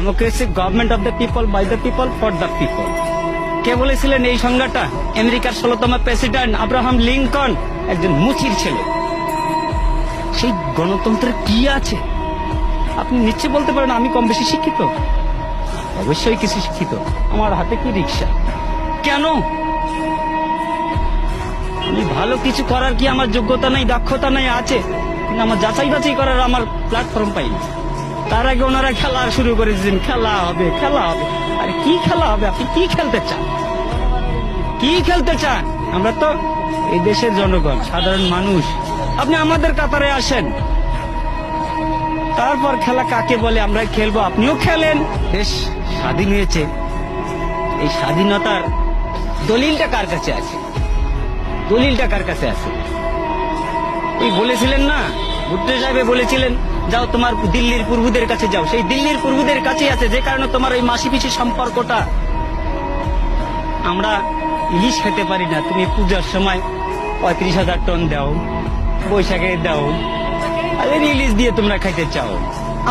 Democracy government of the people, by the people, for the people. কে বলেছিলেন এই সংজ্ঞাটা? আমেরিকার 16তম প্রেসিডেন্ট আব্রাহাম লিঙ্কন, একজন মুচির ছেলে। সেই গণতন্ত্রের কি আছে? আপনি নিশ্চয় বলতে পারেন আমি কম বেশি শিক্ষিত। অবশ্যই কিছু শিক্ষিত। আমার হাতে কি রিক্সা? কেন? আমি ভালো কিছু করার কি আমার যোগ্যতা নাই, দক্ষতা নাই? আছে, কিন্তু আমার যাচাই বাছাই করার আমার প্ল্যাটফর্ম পাইনি। তার আগে ওনারা খেলা শুরু করেছেন, খেলা হবে, খেলা হবে। আরে কি খেলা হবে? আপনি কি খেলতে চান? কি খেলতে চান? আমরা তো এই দেশের জনগণ, সাধারণ মানুষ। আপনি আমাদের কাতারে আসেন, তারপর খেলা কাকে বলে আমরা খেলবো। আপনিও খেলেন। দেশ স্বাধীন হয়েছে, এই স্বাধীনতার দলিলটা কার কাছে আছে? দলিলটা কার কাছে আছে? ওই বলেছিলেন না, ভুট্টো সাহেব বলেছিলেন, যাও তোমার দিল্লির পূর্বদের কাছে যাও। সেই দিল্লির পূর্বদের কাছেই আছে, যে কারণে তোমার ওই মাসি পিসি সম্পর্কটা। আমরা ইলিশ খেতে পারি না, তুমি পূজার সময় 35,000 টন দাও, বৈশাখে দাও, আর ইলিশ দিয়ে তোমরা খাইতে চাও।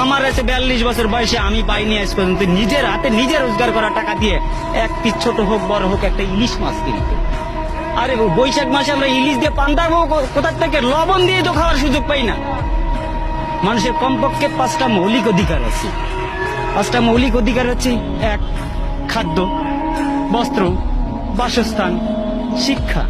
আমার আছে 42 বছর বয়সে, আমি পাইনি আজ পর্যন্ত নিজের হাতে নিজে রোজগার করা টাকা দিয়ে এক পিস ছোট হোক বড় হোক একটা ইলিশ মাছ কিনতে। আরে বৈশাখ মাসে আমরা ইলিশ দিয়ে পান্তাবো কোথার থেকে? লবণ দিয়ে তো খাওয়ার সুযোগ পাই না। মানুষের কমপক্ষে 5টা মৌলিক অধিকার আছে। 5টা মৌলিক অধিকার হচ্ছে: 1, খাদ্য, বস্ত্র, বাসস্থান, শিক্ষা।